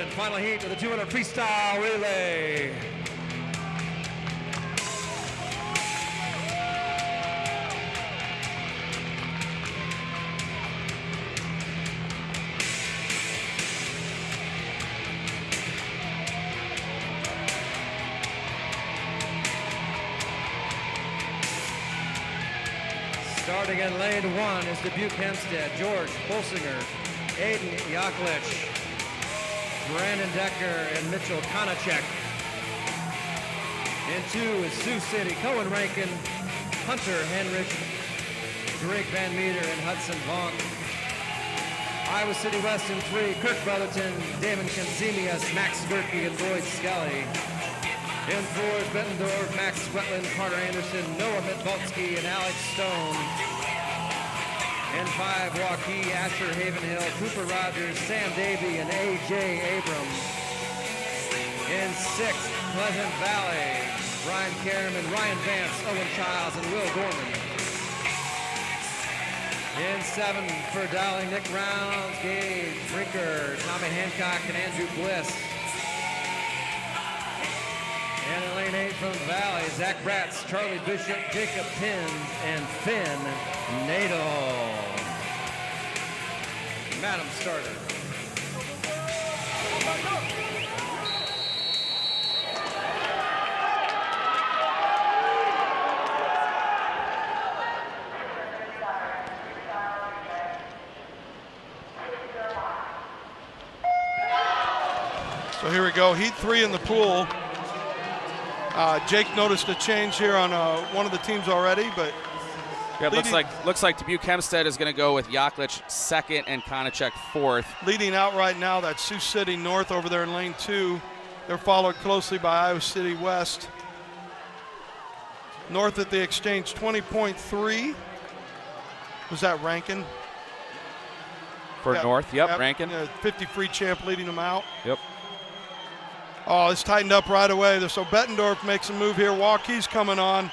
and final heat of the 200 freestyle relay. Starting in lane 1 is Dubuque Hempstead, George Bolsinger, Aiden Yaklich, Brandon Decker, and Mitchell Konachek. In 2 is Sioux City, Cohen Rankin, Hunter Henrich, Drake Van Meter, and Hudson Vonk. Iowa City West in 3, Kirk Brotherton, Damon Kenzemius, Max Gerke, and Boyd Skelly. In 4 is Bettendorf, Max Wetland, Carter Anderson, Noah Mitvalsky, and Alex Stone. In 5, Waukee, Asher Havenhill, Cooper Rogers, Sam Davey, and A.J. Abrams. In 6, Pleasant Valley, Brian Kerriman, Ryan Vance, Owen Childs, and Will Gorman. In 7, for Dowling, Nick Rounds, Gage Brinker, Tommy Hancock, and Andrew Bliss. And in lane 8 from the Valley, Zach Bratz, Charlie Bishop, Jacob Pins, and Finn Nadel. Madam starter. So here we go, heat 3 in the pool. Jake noticed a change here on one of the teams already, but yeah, looks like Dubuque Hempstead is going to go with Yaklich second and Konachek fourth. Leading out right now, that's Sioux City North over there in lane 2. They're followed closely by Iowa City West. North at the exchange, 20.3. Was that Rankin? For North, yep, Rankin. 50 free champ leading them out. Yep. Oh, it's tightened up right away. So Bettendorf makes a move here. Waukee's coming on.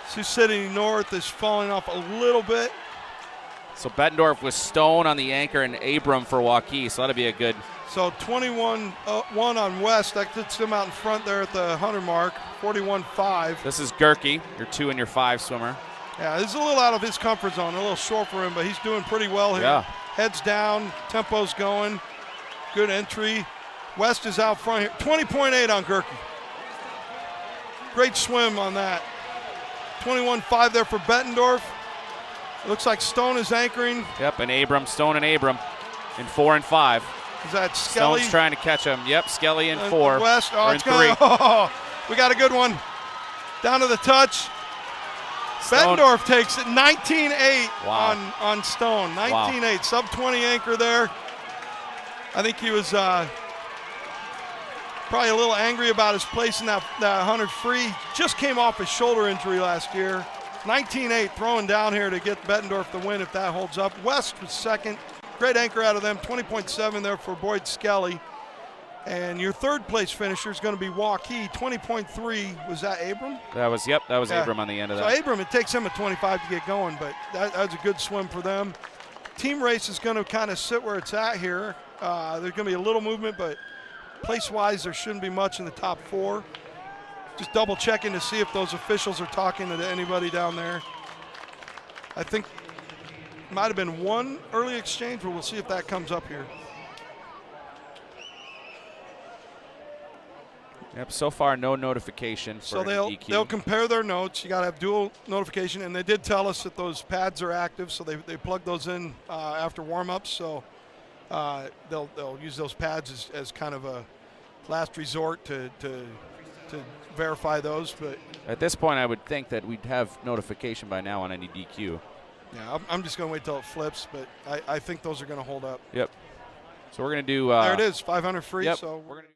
Sioux City North is falling off a little bit. So Bettendorf with Stone on the anchor and Abram for Waukee, so that'll be a good. So 21-1 on West. That puts them out in front there at the 100 mark, 41-5. This is Gerke, your 2 and your 5 swimmer. Yeah, this is a little out of his comfort zone, a little short for him, but he's doing pretty well here. Yeah. Heads down, tempo's going, good entry. West is out front here, 20.8 on Gerke. Great swim on that. 21.5 there for Bettendorf. It looks like Stone is anchoring. Yep, and Abram, Stone and Abram in 4 and 5. Is that Skelly? Stone's trying to catch him. Yep, Skelly in 4. West, or in 3. We got a good one. Down to the touch. Stone. Bettendorf takes it, 19.8 Wow. on Stone. 19.8, Wow. sub 20 anchor there. I think he was probably a little angry about his place in that 100 free. Just came off his shoulder injury last year. 19.8 throwing down here to get Bettendorf the win if that holds up. West was second. Great anchor out of them. 20.7 there for Boyd Skelly. And your third place finisher is going to be Waukee. 20.3. Was that Abram? That was Abram on the end of that. So Abram, it takes him a 25 to get going, but that's a good swim for them. Team race is going to kind of sit where it's at here. There's going to be a little movement, but place-wise, there shouldn't be much in the top 4. Just double checking to see if those officials are talking to anybody down there. I think it might have been one early exchange, but we'll see if that comes up here. Yep, so far no notification for So EQ. they'll compare their notes. You got to have dual notification, and they did tell us that those pads are active, so they plug those in after warm-ups. So they'll use those pads as kind of a last resort to verify those. But at this point, I would think that we'd have notification by now on any DQ. Yeah, I'm just going to wait till it flips, but I think those are going to hold up. Yep. So we're going to do. There it is, 500 free. Yep. So we're going to.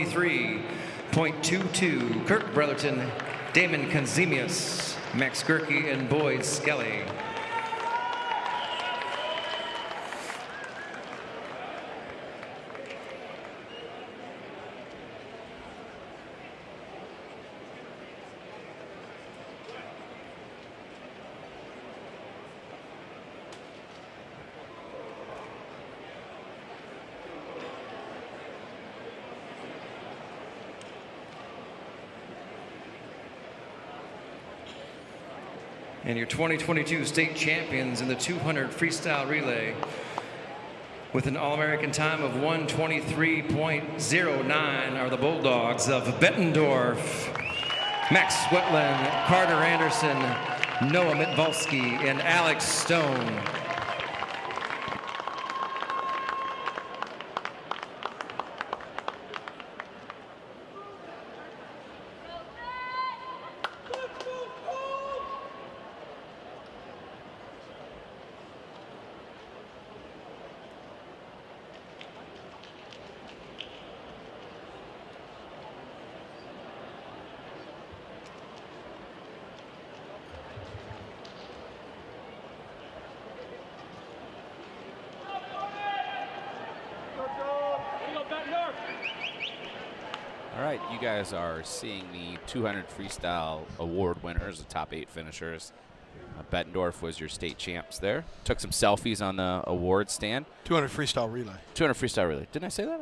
123.22, Kirk Brotherton, Damon Kazemius, Max Gerke, and Boyd Skelly. And your 2022 state champions in the 200 freestyle relay with an All-American time of 123.09 are the Bulldogs of Bettendorf. Max Wetland, Carter Anderson, Noah Mitvolsky, and Alex Stone. All right, you guys are seeing the 200 freestyle award winners, the top 8 finishers. Bettendorf was your state champs there. Took some selfies on the award stand. 200 freestyle relay. 200 freestyle relay. Didn't I say that?